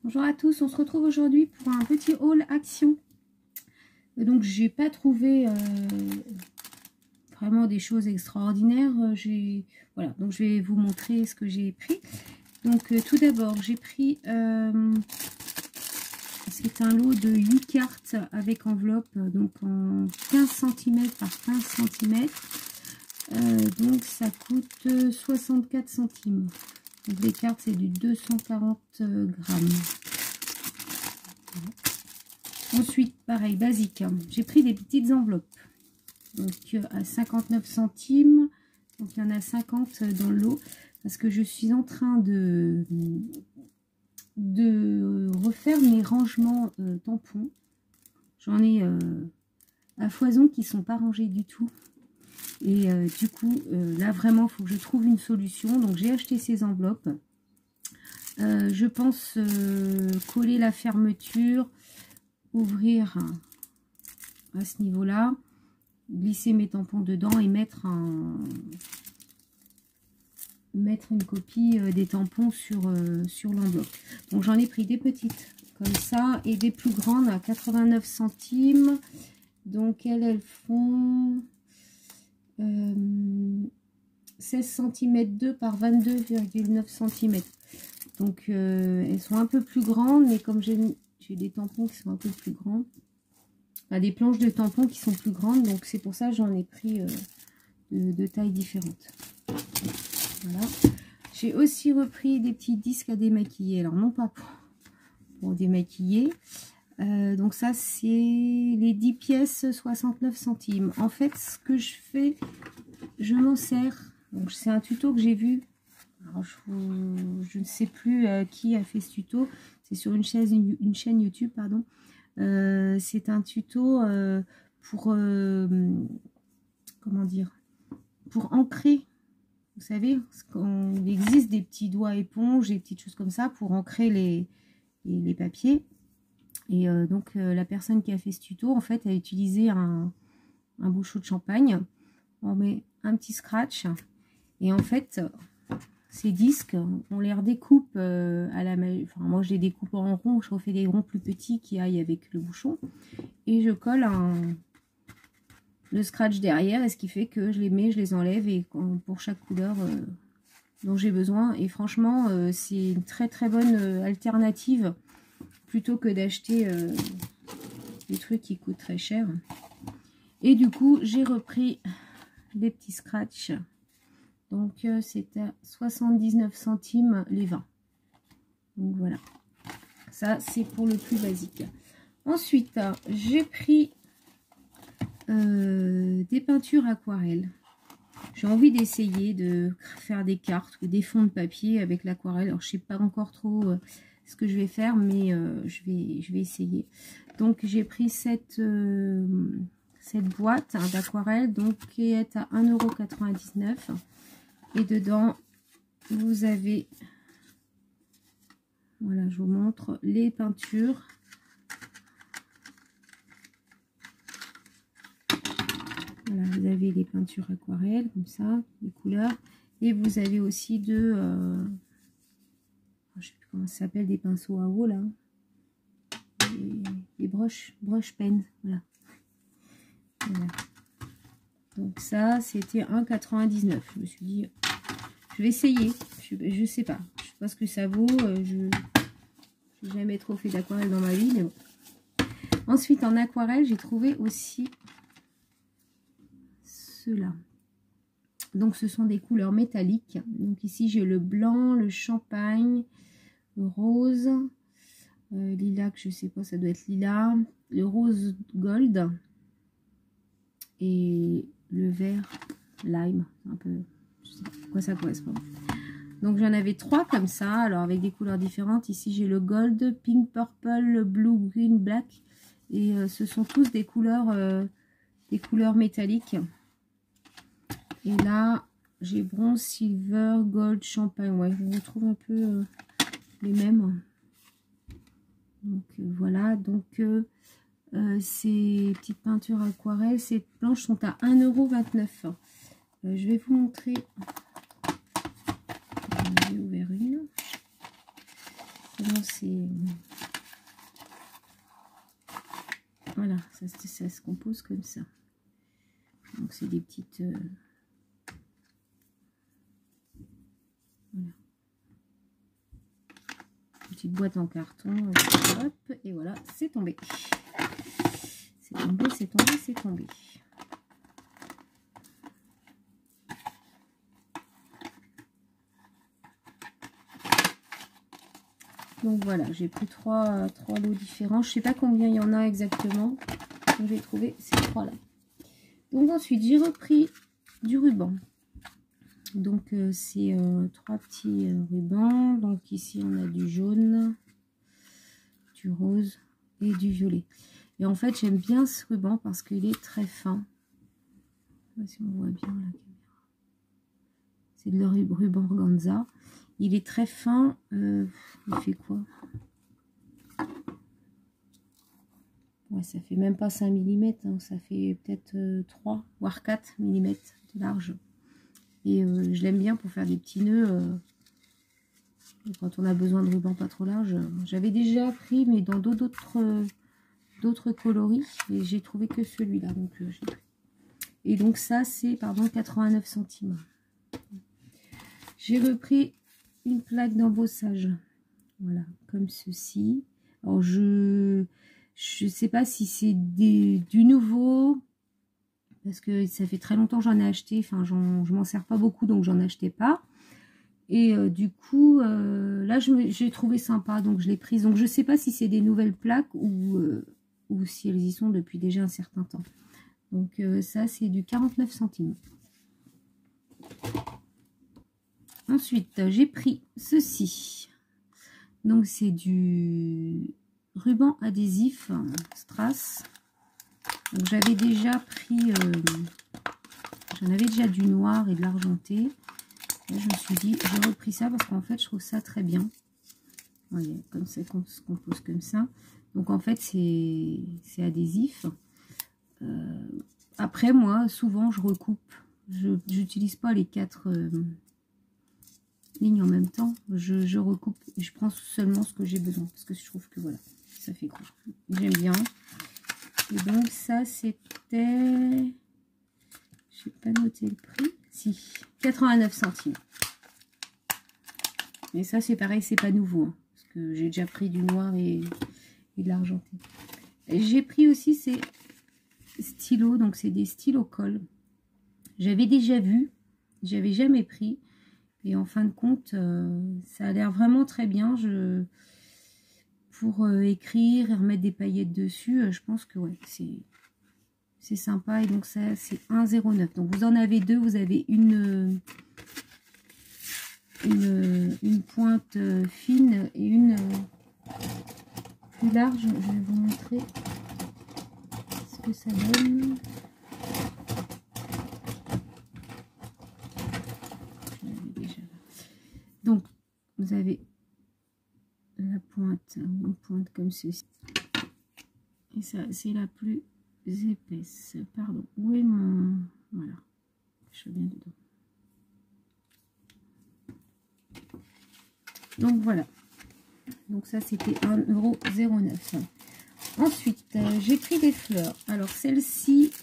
Bonjour à tous, on se retrouve aujourd'hui pour un petit haul action. Donc j'ai pas trouvé vraiment des choses extraordinaires. Voilà, donc je vais vous montrer ce que j'ai pris. Donc tout d'abord j'ai pris c'est un lot de 8 cartes avec enveloppe, donc en 15 cm par 15 cm. Donc ça coûte 64 centimes. Donc les cartes c'est du 240 grammes. Ensuite, pareil, basique, hein. J'ai pris des petites enveloppes. Donc à 59 centimes. Donc il y en a 50 dans le lot. Parce que je suis en train de refaire mes rangements tampons. J'en ai à foison qui ne sont pas rangés du tout. Et du coup, là vraiment, il faut que je trouve une solution. Donc j'ai acheté ces enveloppes. Je pense coller la fermeture, ouvrir à ce niveau-là, glisser mes tampons dedans et mettre une copie des tampons sur l'enveloppe. Donc j'en ai pris des petites comme ça et des plus grandes à 89 centimes. Donc elles font 16 cm 2 par 22,9 cm. Donc elles sont un peu plus grandes, mais comme j'ai des tampons qui sont un peu plus grands, enfin, des planches de tampons qui sont plus grandes, donc c'est pour ça que j'en ai pris de tailles différentes. Voilà. J'ai aussi repris des petits disques à démaquiller, alors non pas pour démaquiller. Donc ça c'est les 10 pièces 69 centimes. En fait ce que je fais, je m'en sers, donc c'est un tuto que j'ai vu. Alors, je ne sais plus qui a fait ce tuto. C'est sur une chaîne YouTube, pardon. C'est un tuto pour comment dire, pour ancrer. Vous savez, il existe des petits doigts éponges, des petites choses comme ça pour ancrer les papiers. Et donc la personne qui a fait ce tuto, en fait, a utilisé un bouchon de champagne. On met un petit scratch et en fait ces disques, on les redécoupe à la main. Enfin, moi, je les découpe en rond. Je refais des ronds plus petits qui aillent avec le bouchon. Et je colle le scratch derrière. Et ce qui fait que je les mets, je les enlève. Et pour chaque couleur dont j'ai besoin. Et franchement, c'est une très très bonne alternative. Plutôt que d'acheter des trucs qui coûtent très cher. Et du coup, j'ai repris des petits scratchs. Donc c'est à 79 centimes les 20. Donc voilà. Ça c'est pour le plus basique. Ensuite, j'ai pris des peintures aquarelles. J'ai envie d'essayer de faire des cartes ou des fonds de papier avec l'aquarelle. Alors je sais pas encore trop ce que je vais faire, mais je vais essayer. Donc j'ai pris cette boîte d'aquarelle, donc qui est à 1,99 €. Et dedans, vous avez, voilà, je vous montre les peintures. Voilà, vous avez les peintures aquarelles, comme ça, les couleurs. Et vous avez aussi je ne sais plus comment ça s'appelle, des pinceaux à eau, là. Des brush pen, voilà. Voilà. Donc ça, c'était 1,99 €. Je me suis dit, je vais essayer. Je sais pas. Je sais pas ce que ça vaut. Je n'ai jamais trop fait d'aquarelle dans ma vie. Mais bon. Ensuite, en aquarelle, j'ai trouvé aussi ceux-là. Donc, ce sont des couleurs métalliques. Donc ici, j'ai le blanc, le champagne, le rose, lilas, je sais pas, ça doit être lilas, le rose gold et le vert lime. Un peu, je sais pas à quoi ça correspond. Donc j'en avais 3 comme ça, alors avec des couleurs différentes. Ici j'ai le gold, pink, purple, blue, green, black. Et ce sont tous des couleurs métalliques. Et là j'ai bronze, silver, gold, champagne. Ouais, je retrouve un peu les mêmes. Donc voilà, donc ces petites peintures aquarelles, ces planches sont à 1,29 €. Je vais vous montrer. J'ai ouvert une. comment c'est... Voilà, ça se compose comme ça. Donc c'est des petites... voilà. Petite boîte en carton. Hop, et voilà, c'est tombé. C'est tombé, c'est tombé, c'est tombé. Donc voilà, j'ai pris trois lots différents. Je ne sais pas combien il y en a exactement. Donc j'ai trouvé ces trois-là. Donc ensuite, j'ai repris du ruban. Donc c'est 3 petits rubans. Donc ici, on a du jaune, du rose et du violet. Et en fait, j'aime bien ce ruban parce qu'il est très fin. Je ne sais pas si on voit bien la caméra. C'est de le ruban organza. Il est très fin. Il fait quoi? Ouais, ça fait même pas 5 mm. Hein, ça fait peut-être 3 voire 4 mm de large. Et je l'aime bien pour faire des petits nœuds. Quand on a besoin de ruban pas trop large. J'avais déjà pris, mais dans d'autres coloris. Et j'ai trouvé que celui-là. Donc j'ai pris. Et donc ça, c'est, pardon, 89 centimes. J'ai repris une plaque d'embossage. Voilà, comme ceci. Alors, je sais pas si c'est du nouveau, parce que ça fait très longtemps que j'en ai acheté. Enfin, je m'en sers pas beaucoup, donc j'en achetais pas. Et du coup, là, j'ai trouvé sympa, donc je l'ai prise. Donc, je sais pas si c'est des nouvelles plaques ou si elles y sont depuis déjà un certain temps. Donc, ça, c'est du 49 centimes. Ensuite, j'ai pris ceci. Donc, c'est du ruban adhésif Strass. Donc, j'avais déjà pris... j'en avais déjà du noir et de l'argenté. Là, je me suis dit, j'ai repris ça parce qu'en fait, je trouve ça très bien. Vous voyez, comme ça, qu'on se compose comme ça. Donc, en fait, c'est adhésif. Après, moi, souvent, je recoupe. Je n'utilise pas les 4... lignes en même temps, je recoupe et je prends seulement ce que j'ai besoin parce que je trouve que voilà, ça fait gros. J'aime bien. Et donc ça c'était, j'ai pas noté le prix, si 89 centimes. Et ça c'est pareil, c'est pas nouveau hein, parce que j'ai déjà pris du noir et de l'argenté. J'ai pris aussi ces stylos, donc c'est des stylos colle. J'avais déjà vu, j'avais jamais pris. Et en fin de compte, ça a l'air vraiment très bien. Pour écrire et remettre des paillettes dessus, je pense que ouais, c'est sympa. Et donc ça, c'est 1,09. Donc vous en avez deux. Vous avez une pointe fine et une plus large. Je vais vous montrer ce que ça donne. Donc, vous avez la pointe, une pointe comme ceci. Et ça, c'est la plus épaisse. Pardon. Où est mon... Voilà. Je suis bien dedans. Donc, voilà. Donc, ça, c'était 1,09 €. Ensuite, j'ai pris des fleurs. Alors, celle-ci,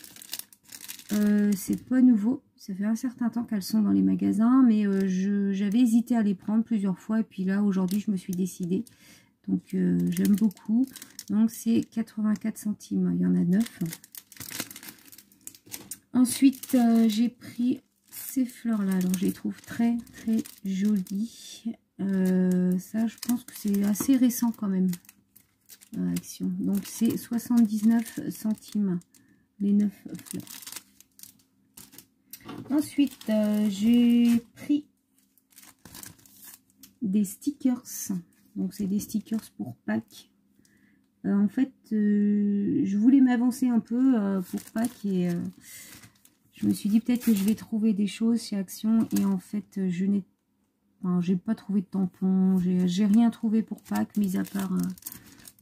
c'est pas nouveau. Ça fait un certain temps qu'elles sont dans les magasins, mais j'avais hésité à les prendre plusieurs fois. Et puis là, aujourd'hui, je me suis décidée. Donc, j'aime beaucoup. Donc, c'est 84 centimes. Il y en a 9. Ensuite, j'ai pris ces fleurs-là. Alors, je les trouve très, très jolies. Ça, je pense que c'est assez récent quand même. Action. Donc, c'est 79 centimes. Les 9 fleurs. Ensuite, j'ai pris des stickers. Donc, c'est des stickers pour Pâques. En fait, je voulais m'avancer un peu pour Pâques et je me suis dit peut-être que je vais trouver des choses chez Action. Et en fait, j'ai pas trouvé de tampons. J'ai rien trouvé pour Pâques, mis à part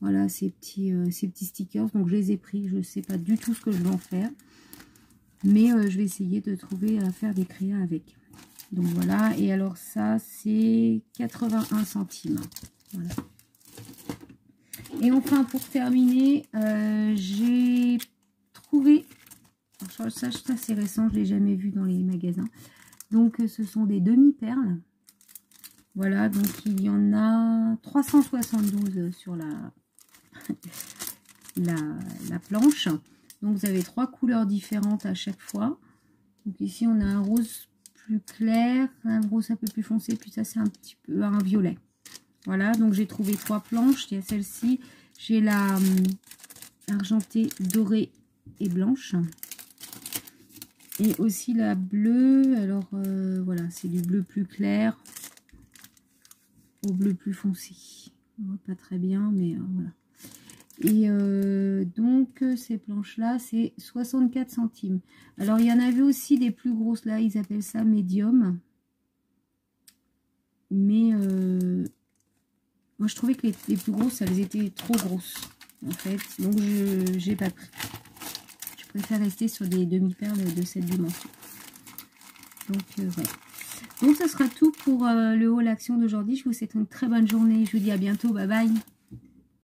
voilà, ces petits stickers. Donc, je les ai pris. Je ne sais pas du tout ce que je vais en faire. Mais je vais essayer de trouver à faire des créas avec. Donc voilà. Et alors ça, c'est 81 centimes. Voilà. Et enfin, pour terminer, j'ai trouvé, alors ça c'est récent, je ne l'ai jamais vu dans les magasins. Donc ce sont des demi-perles. Voilà, donc il y en a 372 sur la planche. Donc vous avez 3 couleurs différentes à chaque fois. Donc ici on a un rose plus clair, un rose un peu plus foncé, puis ça c'est un petit peu un violet. Voilà, donc j'ai trouvé 3 planches. Il y a celle-ci, j'ai la argentée, dorée et blanche. Et aussi la bleue, alors voilà, c'est du bleu plus clair au bleu plus foncé. On voit pas très bien, mais voilà. Et donc ces planches-là, c'est 64 centimes. Alors il y en avait aussi des plus grosses, là, ils appellent ça médium. Mais moi je trouvais que les plus grosses, elles étaient trop grosses, en fait. Donc j'ai pas pris. Je préfère rester sur des demi-perles de cette dimension. Donc voilà. Donc ce sera tout pour le haul action d'aujourd'hui. Je vous souhaite une très bonne journée. Je vous dis à bientôt. Bye bye.